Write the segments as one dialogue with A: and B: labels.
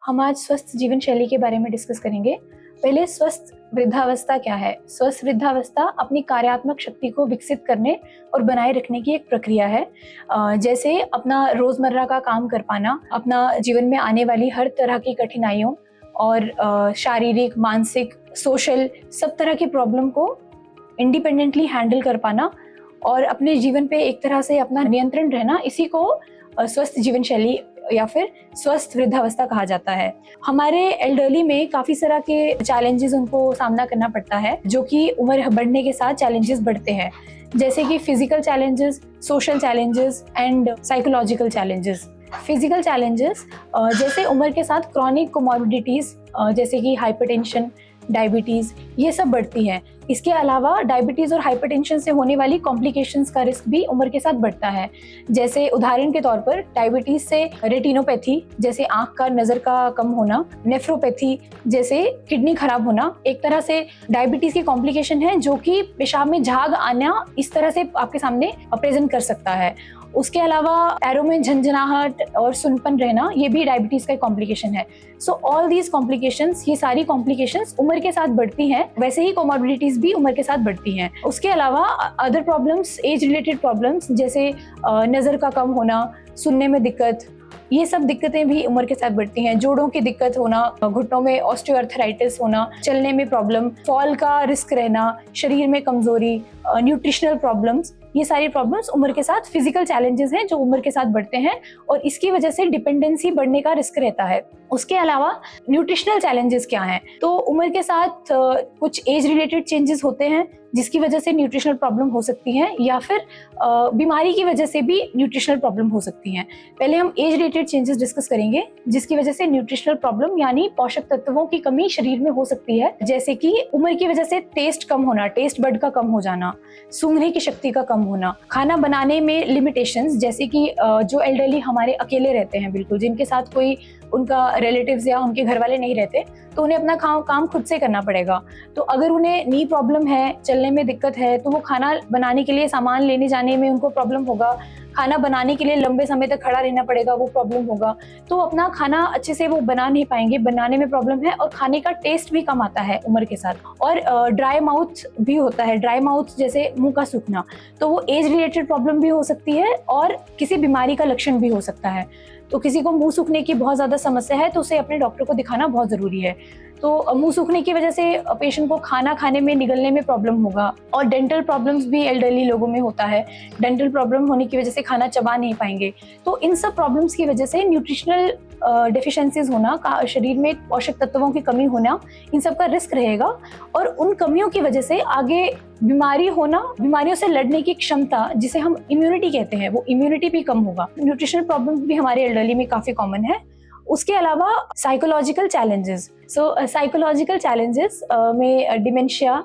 A: हम आज स्वस्थ जीवन शैली के बारे में डिस्कस करेंगे। पहले स्वस्थ वृद्धावस्था क्या है? स्वस्थ वृद्धावस्था अपनी कार्यात्मक शक्ति को विकसित करने और बनाए रखने की एक प्रक्रिया है। जैसे अपना रोजमर्रा का काम कर पाना, अपना जीवन में आने वाली हर तरह की कठिनाइयों और शारीरिक, मानसिक, सोशल सब तरह की प्रॉब्लम को इंडिपेंडेंटली हैंडल कर पाना और अपने जीवन पे एक तरह से अपना नियंत्रण रहना, इसी को स्वस्थ जीवन शैली या फिर स्वस्थ वृद्धावस्था कहा जाता है। हमारे एल्डरली में काफी तरह के चैलेंजेस उनको सामना करना पड़ता है, जो कि उम्र बढ़ने के साथ चैलेंजेस बढ़ते हैं, जैसे कि physical challenges, social challenges and psychological challenges. Physical challenges जैसे उम्र के साथ क्रॉनिक कोमॉर्बिडिटीज जैसे कि हाइपरटेंशन, डायबिटीज, ये सब बढ़ती हैं। इसके अलावा डायबिटीज और हाइपरटेंशन से होने वाली कॉम्प्लिकेशंस का रिस्क भी उम्र के साथ बढ़ता है। जैसे उदाहरण के तौर पर डायबिटीज से रेटिनोपैथी जैसे आंख का नजर का कम होना, नेफ्रोपैथी जैसे किडनी खराब होना एक तरह से डायबिटीज की कॉम्प्लिकेशन है, जो कि पेशाब में झाग आना इस तरह से आपके सामने प्रेजेंट कर सकता है। उसके अलावा पैरों में झंझनाहट और सुनपन रहना, ये भी डायबिटीज का कॉम्प्लिकेशन है। सो ऑल दीज कॉम्प्लिकेशंस, ये सारी कॉम्प्लिकेशंस उम्र के साथ बढ़ती हैं। वैसे ही कोमॉर्बिडिटीज भी उम्र के साथ बढ़ती हैं। उसके अलावा other problems, age related problems जैसे नजर का कम होना, सुनने में दिक्कत, ये सब दिक्कतें भी उम्र के साथ बढ़ती हैं। जोड़ों की दिक्कत होना, घुटनों में ऑस्टियोआर्थराइटिस होना, चलने में प्रॉब्लम, फॉल का रिस्क रहना, शरीर में कमजोरी, न्यूट्रिशनल प्रॉब्लम्स, ये सारी प्रॉब्लम्स उम्र के साथ फिजिकल चैलेंजेस हैं जो उम्र के साथ बढ़ते हैं और इसकी वजह से डिपेंडेंसी बढ़ने का रिस्क रहता है। उसके अलावा न्यूट्रिशनल चैलेंजेस क्या हैं? तो उम्र के साथ कुछ एज रिलेटेड चेंजेस होते हैं जिसकी वजह से न्यूट्रिशनल प्रॉब्लम हो सकती है, या फिर बीमारी की वजह से भी न्यूट्रिशनल प्रॉब्लम हो सकती हैं। पहले हम एज रिलेटेड चेंजेस डिस्कस करेंगे जिसकी वजह से न्यूट्रिशनल प्रॉब्लम यानी पोषक तत्वों की कमी शरीर में हो सकती है, जैसे कि उम्र की वजह से टेस्ट कम होना, टेस्ट बड का कम हो जाना, सूंघने की शक्ति का कम होना, खाना बनाने में लिमिटेशंस, जैसे कि जो एल्डरली हमारे अकेले रहते हैं, बिल्कुल जिनके साथ कोई उनका रिलेटिव्स या उनके घर वाले नहीं रहते, तो उन्हें अपना काम खुद से करना पड़ेगा। तो अगर उन्हें नी प्रॉब्लम है, चलने में दिक्कत है, तो वो खाना बनाने के लिए सामान लेने जाने में उनको प्रॉब्लम होगा, खाना बनाने के लिए लंबे समय तक खड़ा रहना पड़ेगा, वो प्रॉब्लम होगा। तो अपना खाना अच्छे से वो बना नहीं पाएंगे, बनाने में प्रॉब्लम है और खाने का टेस्ट भी कम आता है उम्र के साथ। और ड्राई माउथ भी होता है, ड्राई माउथ जैसे मुंह का सूखना, तो वो एज रिलेटेड प्रॉब्लम भी हो सकती है और किसी बीमारी का लक्षण भी हो सकता है। तो किसी को मुंह सूखने की बहुत ज्यादा समस्या है तो उसे अपने डॉक्टर को दिखाना बहुत जरूरी है। तो मुंह सूखने की वजह से पेशेंट को खाना खाने में, निगलने में प्रॉब्लम होगा। और डेंटल प्रॉब्लम्स भी एल्डरली लोगों में होता है, डेंटल प्रॉब्लम होने की वजह से खाना चबा नहीं पाएंगे। तो इन सब प्रॉब्लम्स की वजह से न्यूट्रिशनल डेफिशिएंसीज होना, शरीर में पोषक तत्वों की कमी होना, इन सब का रिस्क रहेगा। और उन कमियों की वजह से आगे बीमारी होना, बीमारियों से लड़ने की क्षमता जिसे हम इम्यूनिटी कहते हैं, वो इम्यूनिटी भी कम होगा। न्यूट्रिशनल प्रॉब्लम्स भी हमारे एल्डरली में काफी कॉमन है। उसके अलावा साइकोलॉजिकल चैलेंजेस, साइकोलॉजिकल चैलेंजेस में डिमेंशिया,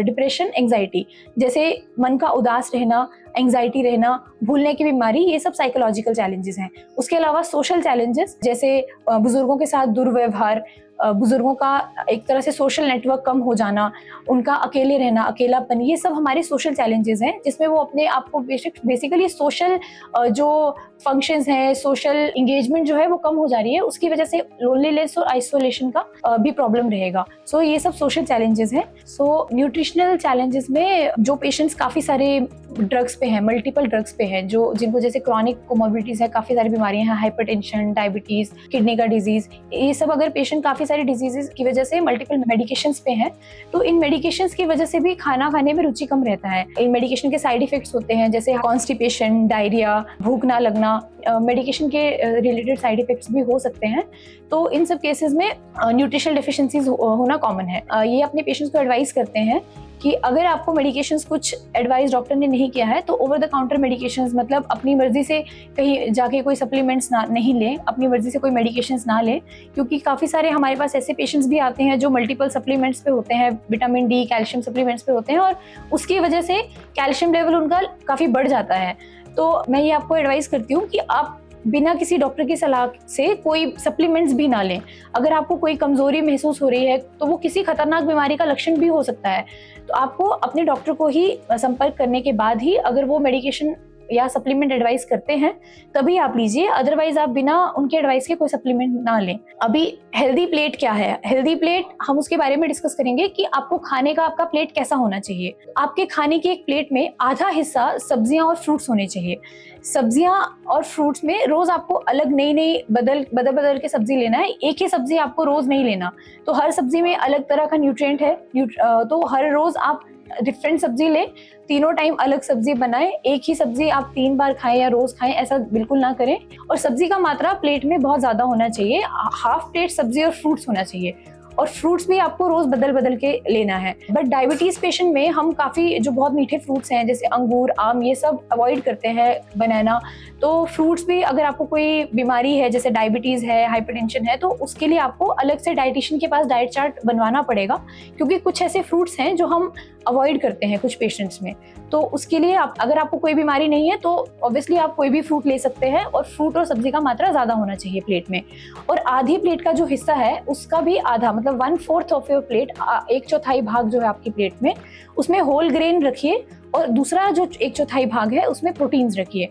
A: डिप्रेशन, एंजाइटी, जैसे मन का उदास रहना, एंजाइटी रहना, भूलने की बीमारी, ये सब साइकोलॉजिकल चैलेंजेस हैं। उसके अलावा सोशल चैलेंजेस जैसे बुजुर्गों के साथ दुर्व्यवहार, बुजुर्गों का एक तरह से सोशल नेटवर्क कम हो जाना, उनका अकेले रहना, अकेलापन, ये सब हमारे सोशल चैलेंजेस हैं जिसमें वो अपने आप को बेसिकली सोशल जो फंक्शंस हैं, सोशल इंगेजमेंट जो है वो कम हो जा रही है, उसकी वजह से लोनलीनेस और आइसोलेशन का भी प्रॉब्लम रहेगा। सो ये सब सोशल चैलेंजेस हैं। सो न्यूट्रिशनल चैलेंजेस में जो पेशेंट्स काफी सारे ड्रग्स पे हैं, मल्टीपल ड्रग्स पे हैं, जो जिनको जैसे क्रॉनिक कोमॉर्बिडिटीज है, काफी सारी बीमारियां हैं, हाइपरटेंशन, डायबिटीज, किडनी का डिजीज, ये सब अगर पेशेंट काफी सारी डिजीजेस की वजह से मल्टीपल मेडिकेशंस पे हैं, तो इन मेडिकेशंस की वजह से भी खाना खाने में रुचि कम रहता है। इन मेडिकेशन के साइड इफेक्ट्स होते हैं जैसे कॉन्स्टिपेशन, डायरिया, भूख ना लगना, मेडिकेशन के रिलेटेड साइड इफेक्ट्स भी हो सकते हैं। तो इन सब केसेस में न्यूट्रिशनल डेफिशिएंसीज होना कॉमन है। ये अपने पेशेंट्स को एडवाइस करते हैं कि अगर आपको मेडिकेशंस कुछ एडवाइस डॉक्टर ने नहीं किया है तो ओवर द काउंटर मेडिकेशंस, मतलब अपनी मर्जी से कहीं जाके कोई सप्लीमेंट्स नहीं लें, अपनी मर्जी से कोई मेडिकेशंस ना लें, क्योंकि काफ़ी सारे हमारे पास ऐसे पेशेंट्स भी आते हैं जो मल्टीपल सप्लीमेंट्स पे होते हैं, विटामिन डी, कैल्शियम सप्लीमेंट्स पे होते हैं और उसकी वजह से कैल्शियम लेवल उनका काफ़ी बढ़ जाता है। तो मैं ये आपको एडवाइस करती हूँ कि आप बिना किसी डॉक्टर की सलाह से कोई सप्लीमेंट्स भी ना लें। अगर आपको कोई कमजोरी महसूस हो रही है तो वो किसी खतरनाक बीमारी का लक्षण भी हो सकता है, तो आपको अपने डॉक्टर को ही संपर्क करने के बाद ही अगर वो मेडिकेशन या सप्लीमेंट एडवाइस करते हैं तभी आप लीजिए, अदरवाइज आप बिना उनके एडवाइस के कोई सप्लीमेंट ना लें। अभी हेल्दी प्लेट क्या है, हेल्दी प्लेट हम उसके बारे में डिस्कस करेंगे कि आपको खाने का आपका प्लेट कैसा होना चाहिए। आपके खाने की एक प्लेट में आधा हिस्सा सब्जियां और फ्रूट्स होने चाहिए। सब्जियां और फ्रूट्स में रोज आपको अलग नई नई बदल के सब्जी लेना है, एक ही सब्जी आपको रोज नहीं लेना। तो हर सब्जी में अलग तरह का न्यूट्रिएंट है, तो हर रोज आप डिफरेंट सब्जी ले, तीनों टाइम अलग सब्जी बनाएं। एक ही सब्जी आप 3 बार खाएं या रोज खाएं, ऐसा बिल्कुल ना करें। और सब्जी का मात्रा प्लेट में बहुत ज्यादा होना चाहिए, हाफ प्लेट सब्जी और फ्रूट्स होना चाहिए। और फ्रूट्स भी आपको रोज बदल बदल के लेना है। बट डायबिटीज पेशेंट में हम काफी जो बहुत मीठे फ्रूट्स हैं जैसे अंगूर, आम, ये सब अवॉइड करते हैं, बनाना। तो फ्रूट्स भी अगर आपको कोई बीमारी है जैसे डायबिटीज है, हाइपरटेंशन है, तो उसके लिए आपको अलग से डाइटिशियन के पास डाइट चार्ट बनवाना पड़ेगा, क्योंकि कुछ ऐसे फ्रूट्स हैं जो हम अवॉइड करते हैं कुछ पेशेंट्स में। तो उसके लिए अगर आपको कोई बीमारी नहीं है तो ऑब्वियसली आप कोई भी फ्रूट ले सकते हैं, और फ्रूट और सब्जी का मात्रा ज्यादा होना चाहिए प्लेट में। और आधी प्लेट का जो हिस्सा है उसका भी आधा, मतलब 1/4 ऑफ योर प्लेट, 1/4 भाग जो है आपकी प्लेट में, उसमें होल ग्रेन रखिए, और दूसरा जो 1/4 भाग है उसमें प्रोटीन्स रखिए।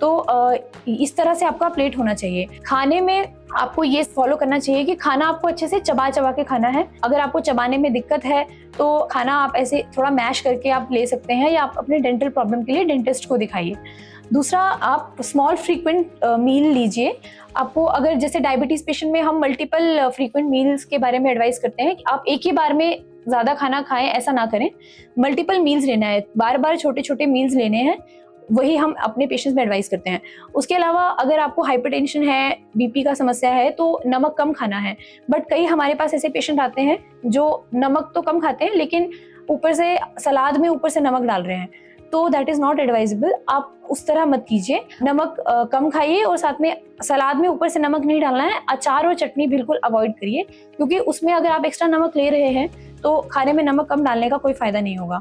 A: तो इस तरह से आपका प्लेट होना चाहिए। खाने में आपको ये फॉलो करना चाहिए कि खाना आपको अच्छे से चबा चबा के खाना है। अगर आपको चबाने में दिक्कत है तो खाना आप ऐसे थोड़ा मैश करके आप ले सकते हैं, या आप अपने डेंटल प्रॉब्लम के लिए डेंटिस्ट को दिखाइए। दूसरा, आप स्मॉल फ्रीक्वेंट मील लीजिए। आपको अगर जैसे डायबिटीज पेशेंट में हम मल्टीपल फ्रीक्वेंट मील्स के बारे में एडवाइस करते हैं कि आप एक ही बार में ज्यादा खाना खाएं, ऐसा ना करें। मल्टीपल मील्स लेना है, बार बार छोटे छोटे मील्स लेने हैं, वही हम अपने पेशेंट्स में एडवाइस करते हैं। उसके अलावा अगर आपको हाइपरटेंशन है, बीपी का समस्या है, तो नमक कम खाना है। बट कई हमारे पास ऐसे पेशेंट आते हैं जो नमक तो कम खाते हैं लेकिन ऊपर से सलाद में ऊपर से नमक डाल रहे हैं, तो दैट इज नॉट एडवाइजेबल। आप उस तरह मत कीजिए, नमक कम खाइए, और साथ में सलाद में ऊपर से नमक नहीं डालना है। अचार और चटनी बिल्कुल अवॉइड करिए, क्योंकि उसमें अगर आप एक्स्ट्रा नमक ले रहे हैं तो खाने में नमक कम डालने का कोई फायदा नहीं होगा।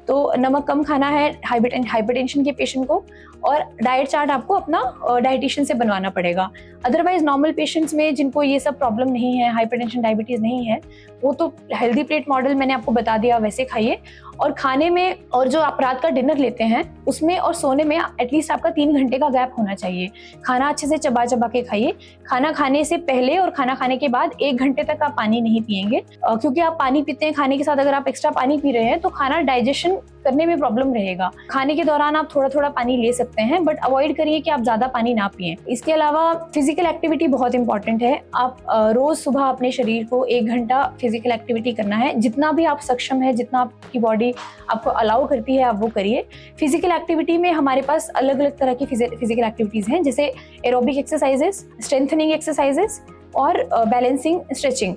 A: तो नमक कम खाना है हाइपरटेंशन के पेशेंट को, और डाइट चार्ट आपको अपना डाइटिशियन से बनवाना पड़ेगा। अदरवाइज नॉर्मल पेशेंट्स में जिनको ये सब प्रॉब्लम नहीं है, हाइपरटेंशन, डायबिटीज नहीं है, वो तो हेल्दी प्लेट मॉडल मैंने आपको बता दिया, वैसे खाइए। और खाने में, और जो आप रात का डिनर लेते हैं उसमें और सोने में एटलीस्ट आपका 3 घंटे का गैप होना चाहिए। खाना अच्छे से चबा चबा के खाइए। खाना खाने से पहले और खाना खाने के बाद 1 घंटे तक आप पानी नहीं पिएंगे, क्योंकि आप पानी पीते हैं खाने के साथ, अगर आप एक्स्ट्रा पानी पी रहे हैं तो खाना डाइजेशन करने में प्रॉब्लम रहेगा। खाने के दौरान आप थोड़ा थोड़ा पानी ले सकते हैं, बट अवॉइड करिए कि आप ज्यादा पानी ना पिएं। इसके अलावा फिजिकल एक्टिविटी बहुत इंपॉर्टेंट है। आप रोज सुबह अपने शरीर को 1 घंटा फिजिकल एक्टिविटी करना है, जितना भी आप सक्षम है, जितना आपकी बॉडी आपको अलाउ करती है, आप वो करिए। फिजिकल एक्टिविटी में हमारे पास अलग अलग तरह की फिजिकल एक्टिविटीज हैं, जैसे एरोबिक एक्सरसाइजेस, स्ट्रेंथनिंग एक्सरसाइजेस और बैलेंसिंग, स्ट्रेचिंग।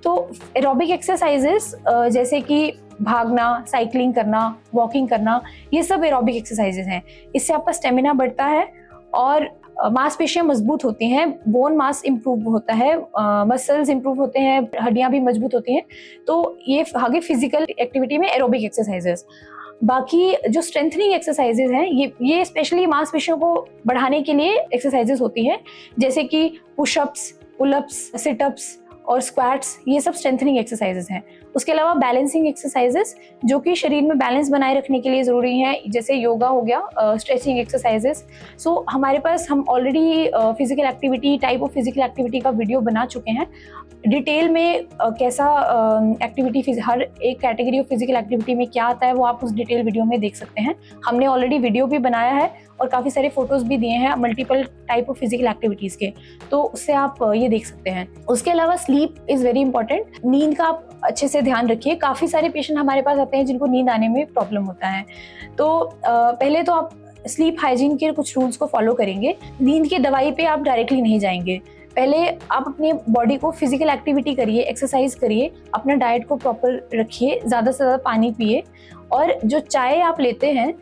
A: तो एरोबिक एक्सरसाइजेस जैसे कि भागना, साइकिलिंग करना, वॉकिंग करना, ये सब एरोबिक एक्सरसाइजेस हैं। इससे आपका स्टेमिना बढ़ता है और मांसपेशियां मजबूत होती हैं, बोन मास इंप्रूव होता है, मसल्स इंप्रूव होते हैं, हड्डियां भी मजबूत होती हैं। तो ये आगे फिजिकल एक्टिविटी में एरोबिक एक्सरसाइजेस। बाकी जो स्ट्रेंथनिंग एक्सरसाइजेस हैं, ये स्पेशली मांसपेशियों को बढ़ाने के लिए एक्सरसाइजेस होती हैं, जैसे कि पुशअप्स, पुलअप्स, सिटअप्स और स्क्वाट्स, ये सब स्ट्रेंथनिंग एक्सरसाइजेस हैं। उसके अलावा बैलेंसिंग एक्सरसाइजेस, जो कि शरीर में बैलेंस बनाए रखने के लिए जरूरी हैं, जैसे योगा हो गया, स्ट्रेचिंग एक्सरसाइजेस। सो हमारे पास हम already physical activity, type of physical activity का वीडियो बना चुके हैं। डिटेल में कैसा एक्टिविटी, हर एक कैटेगरी ऑफ फिजिकल एक्टिविटी में क्या आता है, वो आप उस डिटेल वीडियो में देख सकते हैं। हमने ऑलरेडी वीडियो भी बनाया है और काफ़ी सारे फोटोज भी दिए हैं multiple type of physical activities के, तो उससे आप ये देख सकते हैं। उसके अलावा स्लीप इज़ वेरी इंपॉर्टेंट। नींद का आप अच्छे से ध्यान रखिए। काफ़ी सारे पेशेंट हमारे पास आते हैं जिनको नींद आने में प्रॉब्लम होता है। तो पहले तो आप स्लीप हाइजीन के कुछ रूल्स को फॉलो करेंगे। नींद की दवाई पे आप डायरेक्टली नहीं जाएंगे। पहले आप अपनी बॉडी को फिजिकल एक्टिविटी करिए, एक्सरसाइज करिए, अपना डाइट को प्रॉपर रखिए, ज़्यादा से ज़्यादा पानी पिए, और जो चाय आप लेते हैं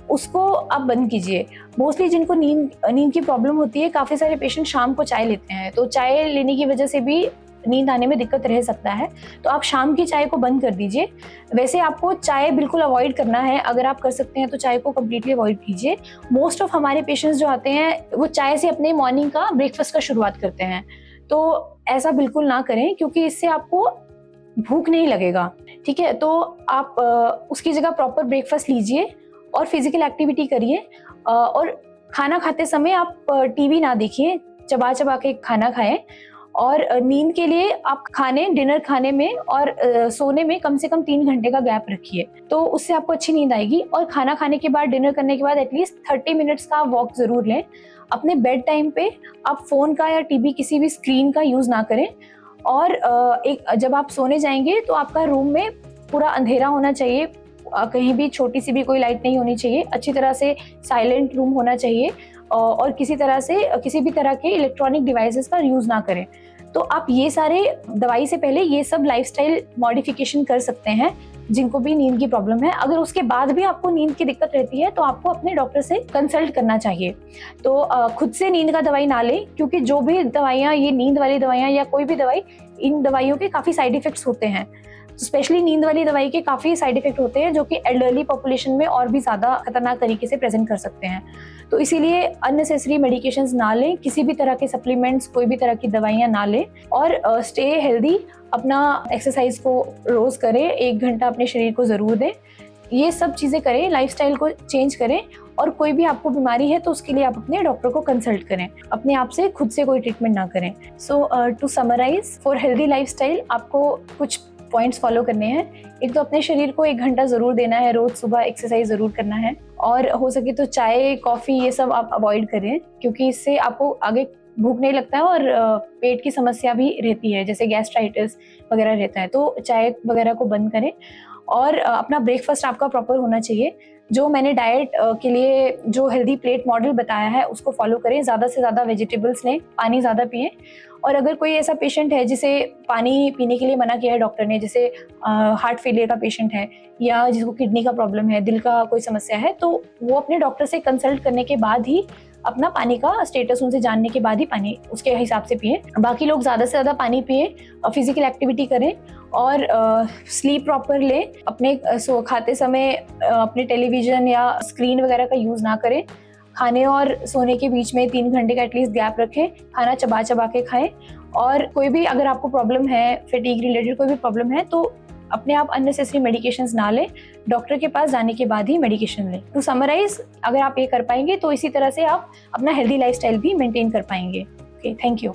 A: उसको आप बंद कीजिए। मोस्टली जिनको नींद की प्रॉब्लम होती है, काफ़ी सारे पेशेंट शाम को चाय लेते हैं, तो चाय लेने की वजह से भी नींद आने में दिक्कत रह सकता है। तो आप शाम की चाय को बंद कर दीजिए। वैसे आपको चाय बिल्कुल अवॉइड करना है, अगर आप कर सकते हैं तो चाय को कम्प्लीटली अवॉइड कीजिए। मोस्ट ऑफ हमारे पेशेंट्स जो आते हैं वो चाय से अपने मॉर्निंग का ब्रेकफास्ट का शुरुआत करते हैं, तो ऐसा बिल्कुल ना करें, क्योंकि इससे आपको भूख नहीं लगेगा। ठीक है, तो आप उसकी जगह प्रॉपर ब्रेकफास्ट लीजिए और फिजिकल एक्टिविटी करिए। और खाना खाते समय आप टीवी ना देखिए, चबा चबा के खाना खाएं। और नींद के लिए आप डिनर खाने में और सोने में कम से कम 3 घंटे का गैप रखिए, तो उससे आपको अच्छी नींद आएगी। और खाना खाने के बाद, डिनर करने के बाद एटलीस्ट 30 मिनट्स का वॉक जरूर लें। अपने बेड टाइम पे आप फोन का या टीवी किसी भी स्क्रीन का यूज ना करें। और जब आप सोने जाएंगे तो आपका रूम में पूरा अंधेरा होना चाहिए, कहीं भी छोटी सी भी कोई लाइट नहीं होनी चाहिए, अच्छी तरह से साइलेंट रूम होना चाहिए। और किसी भी तरह के इलेक्ट्रॉनिक डिवाइसेस का यूज ना करें। तो आप ये सारे, दवाई से पहले ये सब लाइफस्टाइल मॉडिफिकेशन कर सकते हैं जिनको भी नींद की प्रॉब्लम है। अगर उसके बाद भी आपको नींद की दिक्कत रहती है तो आपको अपने डॉक्टर से कंसल्ट करना चाहिए। तो खुद से नींद का दवाई ना लें, क्योंकि जो भी दवाइयाँ, ये नींद वाली दवाइयाँ या कोई भी दवाई, इन दवाइयों के काफ़ी साइड इफेक्ट्स होते हैं। स्पेशली नींद वाली दवाई के काफ़ी साइड इफेक्ट होते हैं जो कि एल्डरली पॉपुलेशन में और भी ज़्यादा खतरनाक तरीके से प्रेजेंट कर सकते हैं। तो इसीलिए अननेसेसरी मेडिकेशंस ना लें, किसी भी तरह के सप्लीमेंट्स, कोई भी तरह की दवाइयाँ ना लें। और स्टे हेल्दी, अपना एक्सरसाइज को रोज़ करें, 1 घंटा अपने शरीर को ज़रूर दें। ये सब चीज़ें करें, लाइफस्टाइल को चेंज करें। और कोई भी आपको बीमारी है तो उसके लिए आप अपने डॉक्टर को कंसल्ट करें, अपने आप से खुद से कोई ट्रीटमेंट ना करें। So to summarize, for healthy lifestyle आपको कुछ पॉइंट्स फॉलो करने हैं। एक तो अपने शरीर को 1 घंटा जरूर देना है, रोज सुबह एक्सरसाइज जरूर करना है। और हो सके तो चाय, कॉफी, ये सब आप अवॉइड करें, क्योंकि इससे आपको आगे भूख नहीं लगता है और पेट की समस्या भी रहती है, जैसे गैस्ट्राइटिस वगैरह रहता है। तो चाय वगैरह को बंद करें। और अपना ब्रेकफास्ट आपका प्रॉपर होना चाहिए। जो मैंने डाइट के लिए जो हेल्दी प्लेट मॉडल बताया है उसको फॉलो करें। ज़्यादा से ज़्यादा वेजिटेबल्स लें, पानी ज़्यादा पिएं। और अगर कोई ऐसा पेशेंट है जिसे पानी पीने के लिए मना किया है डॉक्टर ने, जैसे हार्ट फेलियर का पेशेंट है या जिसको किडनी का प्रॉब्लम है, दिल का कोई समस्या है, तो वो अपने डॉक्टर से कंसल्ट करने के बाद ही, अपना पानी का स्टेटस उनसे जानने के बाद ही पानी उसके हिसाब से पिए। बाकी लोग ज़्यादा से ज़्यादा पानी पिए, फिजिकल एक्टिविटी करें और स्लीप प्रॉपर लें। अपने खाते समय अपने टेलीविज़न या स्क्रीन वगैरह का यूज़ ना करें। खाने और सोने के बीच में 3 घंटे का एटलीस्ट गैप रखें। खाना चबा चबा के खाएं। और कोई भी अगर आपको प्रॉब्लम है, फैटीग रिलेटेड कोई भी प्रॉब्लम है, तो अपने आप अननेसेसरी मेडिकेशंस ना लें, डॉक्टर के पास जाने के बाद ही मेडिकेशन लें। टू समराइज, अगर आप ये कर पाएंगे तो इसी तरह से आप अपना हेल्दी लाइफस्टाइल भी मेंटेन कर पाएंगे। Okay, thank you.